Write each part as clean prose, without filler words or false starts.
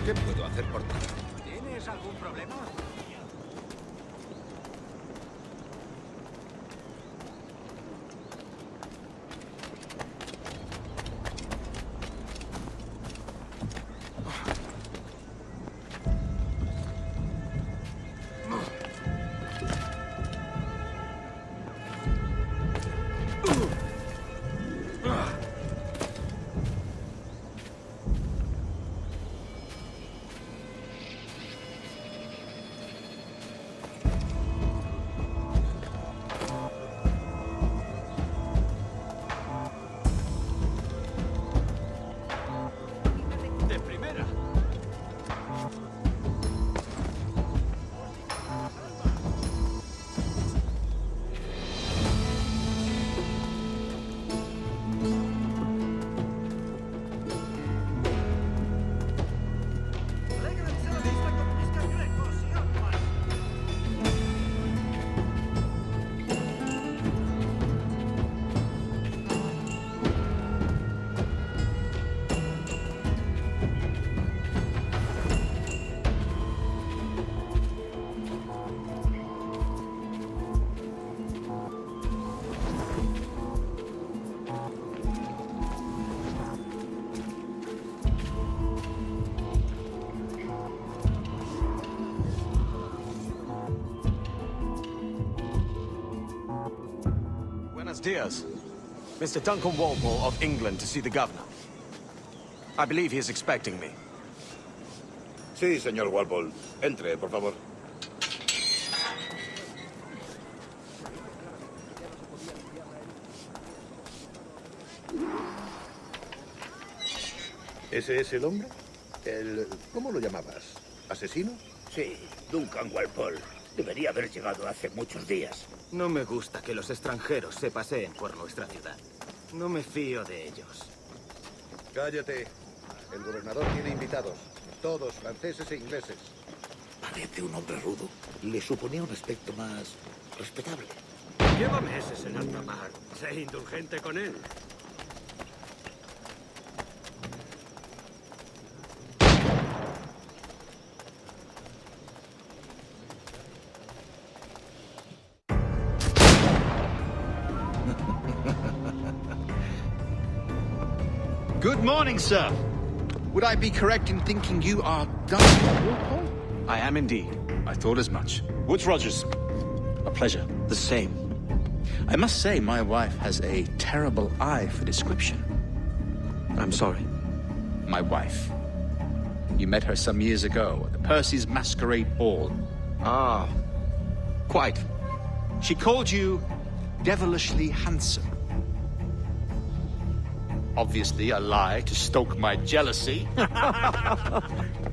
¿Qué puedo hacer por ti? ¿Tienes algún problema? Buenos dias. Mr. Duncan Walpole of England to see the governor. I believe he is expecting me. Sí, señor Walpole. Entre, por favor. ¿Ese es el hombre? ¿Cómo lo llamabas? ¿Asesino? Sí, Duncan Walpole. Debería haber llegado hace muchos días. No me gusta que los extranjeros se paseen por nuestra ciudad. No me fío de ellos. Cállate. El gobernador tiene invitados. Todos franceses e ingleses. Parece un hombre rudo. Le suponía un aspecto más respetable. Llévame ese en alta mar. Sé indulgente con él. Good morning, sir. Would I be correct in thinking you are Duncan Walpole? I am indeed. I thought as much. Woods Rogers. A pleasure. The same. I must say, my wife has a terrible eye for description. I'm sorry. My wife. You met her some years ago at the Percy's Masquerade Ball. Ah, quite. She called you devilishly handsome. Obviously a lie to stoke my jealousy.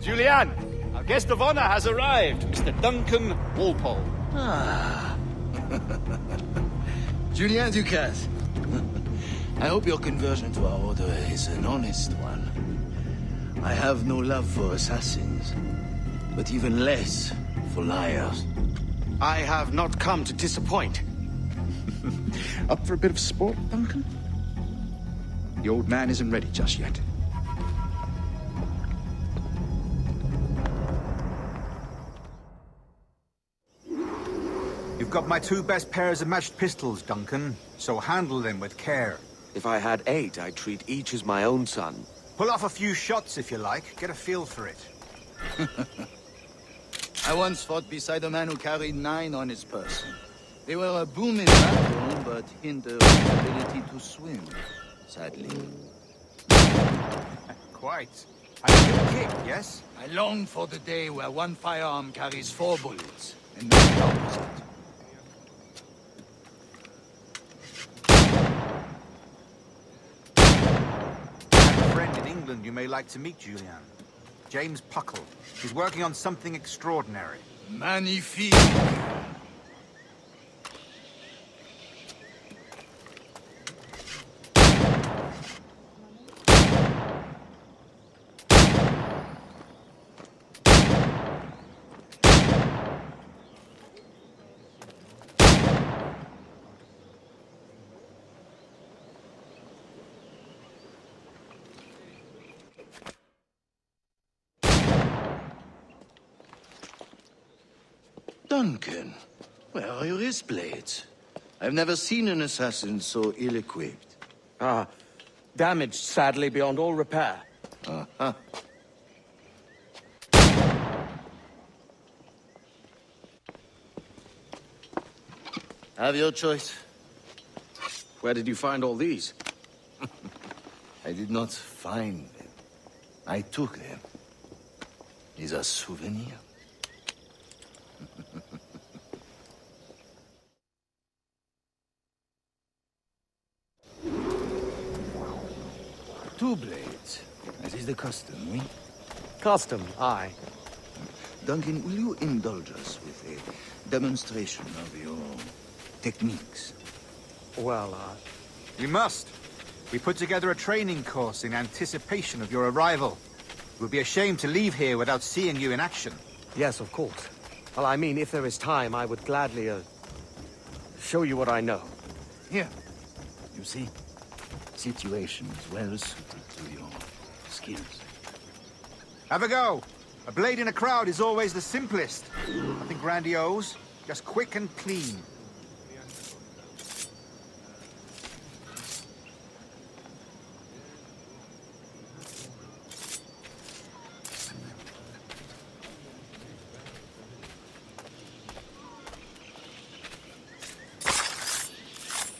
Julianne, our guest of honor has arrived, Mr. Duncan Walpole. Ah. Julien Ducasse. I hope your conversion to our order is an honest one. I have no love for assassins, but even less for liars. I have not come to disappoint. Up for a bit of sport, Duncan? The old man isn't ready just yet. You've got my 2 best pairs of matched pistols, Duncan, so handle them with care. If I had 8, I'd treat each as my own son. Pull off a few shots if you like, get a feel for it. I once fought beside a man who carried 9 on his person. They were a boom in battle, but hindered his ability to swim, sadly. Quite. A good kick, yes? I long for the day where one firearm carries 4 bullets, and not the opposite. I have a friend in England you may like to meet, Julian. James Puckle. He's working on something extraordinary. Magnifique! Duncan, where are your wrist blades? I've never seen an assassin so ill-equipped. Ah, damaged sadly beyond all repair. Uh-huh. Have your choice. Where did you find all these? I did not find them. I took them. These are souvenirs. 2 blades, as is the custom, oui? Custom, aye. Duncan, will you indulge us with a demonstration of your techniques? Well, We must. We put together a training course in anticipation of your arrival. It would be a shame to leave here without seeing you in action. yes, of course. Well, I mean, if there is time, I would gladly, show you what I know. Here. You see? Situations well suited to your skills. Have a go. A blade in a crowd is always the simplest. Nothing grandiose, just quick and clean.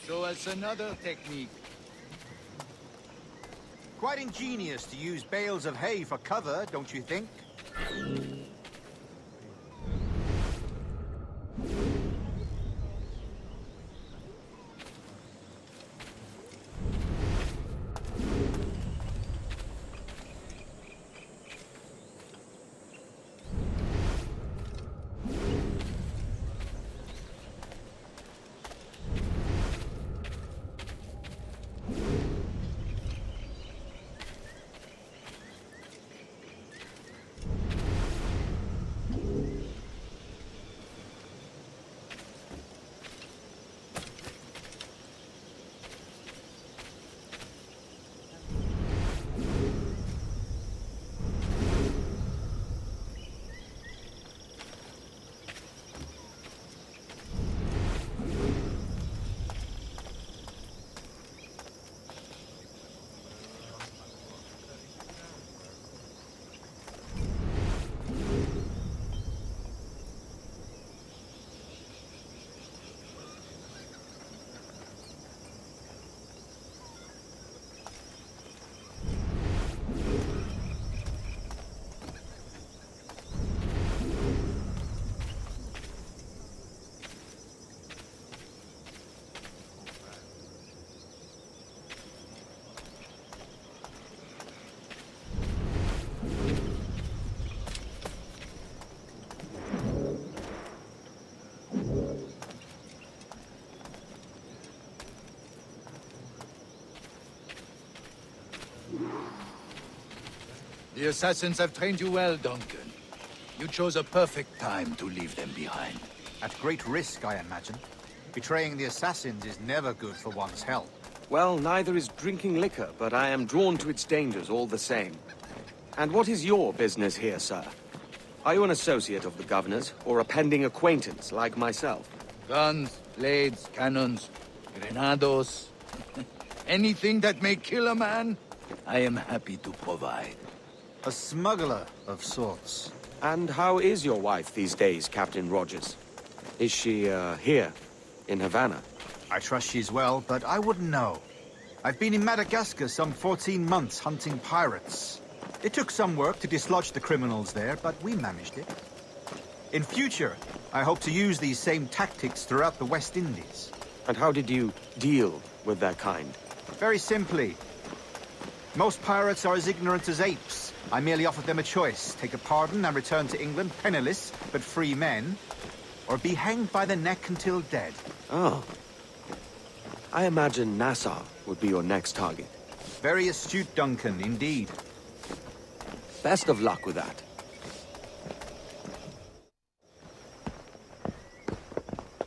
Show us another technique. Quite ingenious to use bales of hay for cover, don't you think? The assassins have trained you well, Duncan. You chose a perfect time to leave them behind. At great risk, I imagine. Betraying the assassins is never good for one's health. Well, neither is drinking liquor, but I am drawn to its dangers all the same. And what is your business here, sir? Are you an associate of the governor's, or a pending acquaintance like myself? Guns, blades, cannons, grenados. Anything that may kill a man, I am happy to provide. A smuggler of sorts. And how is your wife these days, Captain Rogers? Is she, here, in Havana? I trust she's well, but I wouldn't know. I've been in Madagascar some 14 months hunting pirates. It took some work to dislodge the criminals there, but we managed it. In future, I hope to use these same tactics throughout the West Indies. And how did you deal with their kind? Very simply. Most pirates are as ignorant as apes. I merely offered them a choice. Take a pardon and return to England penniless, but free men. Or be hanged by the neck until dead. Oh. I imagine Nassau would be your next target. Very astute, Duncan, indeed. Best of luck with that.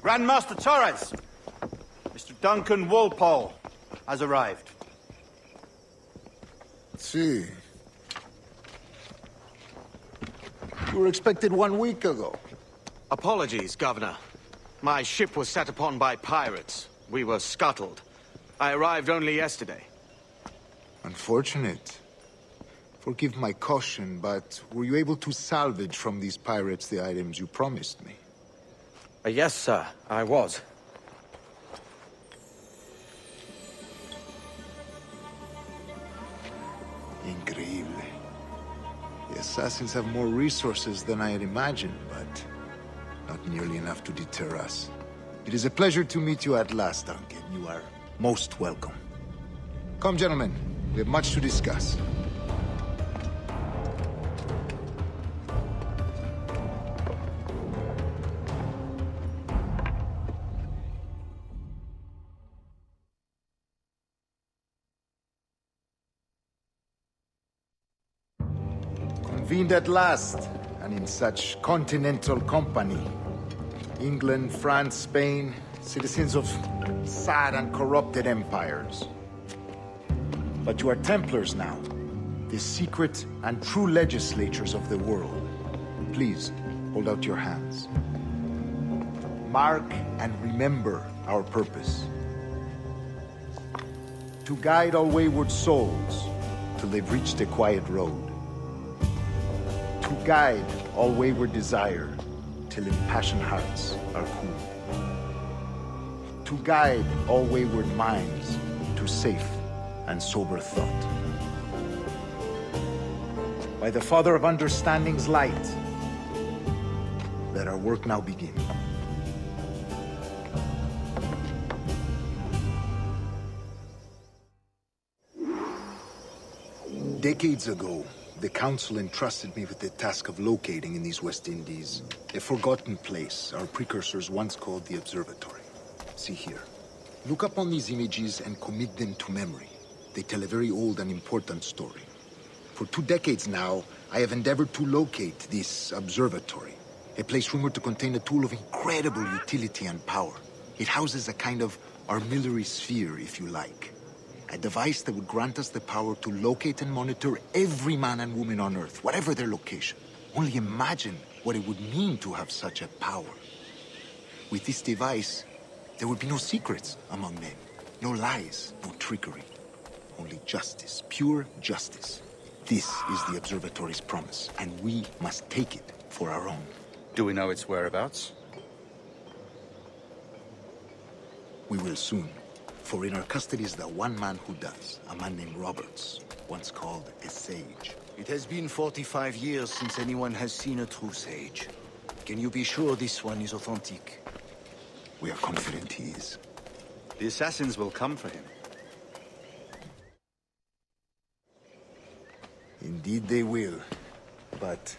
Grandmaster Torres! Mr. Duncan Walpole has arrived. See. You were expected 1 week ago. Apologies, Governor. My ship was set upon by pirates. We were scuttled. I arrived only yesterday. Unfortunate. Forgive my caution, but were you able to salvage from these pirates the items you promised me? Yes, sir, I was. Increíble. The assassins have more resources than I had imagined, but not nearly enough to deter us. It is a pleasure to meet you at last, Duncan. You are most welcome. Come, gentlemen. We have much to discuss. Convened at last, and in such continental company. England, France, Spain, citizens of sad and corrupted empires. But you are Templars now, the secret and true legislators of the world. Please, hold out your hands. Mark and remember our purpose. To guide all wayward souls till they've reached a quiet road. To guide all wayward desire till impassioned hearts are cooled. to guide all wayward minds to safe and sober thought. By the Father of Understanding's light, let our work now begin. Decades ago, the Council entrusted me with the task of locating in these West Indies a forgotten place our precursors once called the Observatory. See here. Look upon these images and commit them to memory. They tell a very old and important story. For 2 decades now, I have endeavored to locate this observatory, a place rumored to contain a tool of incredible utility and power. It houses a kind of armillary sphere, if you like. A device that would grant us the power to locate and monitor every man and woman on Earth, whatever their location. Only imagine what it would mean to have such a power. With this device, there would be no secrets among men, no lies, no trickery. Only justice, pure justice. This is the Observatory's promise, and we must take it for our own. Do we know its whereabouts? We will soon. For in our custody is the one man who does, a man named Roberts, once called a sage. It has been 45 years since anyone has seen a true sage. Can you be sure this one is authentic? We are confident he is. The assassins will come for him. Indeed they will. But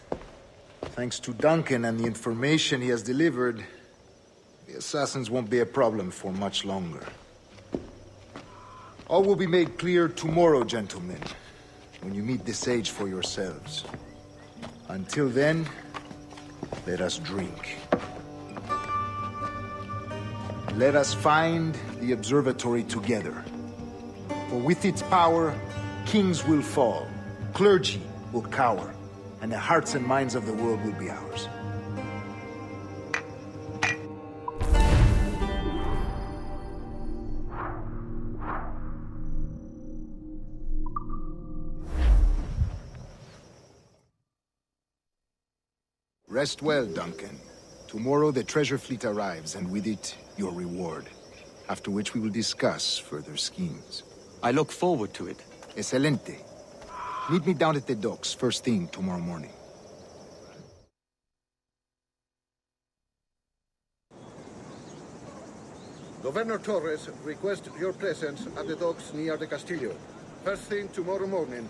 thanks to Duncan and the information he has delivered, the assassins won't be a problem for much longer. All will be made clear tomorrow, gentlemen, when you meet the sage for yourselves. Until then, let us drink. Let us find the observatory together. For with its power, kings will fall, clergy will cower, and the hearts and minds of the world will be ours. Rest well, Duncan. Tomorrow the treasure fleet arrives, and with it, your reward. After which we will discuss further schemes. I look forward to it. Excelente. Meet me down at the docks first thing tomorrow morning. Governor Torres requests your presence at the docks near the Castillo. First thing tomorrow morning.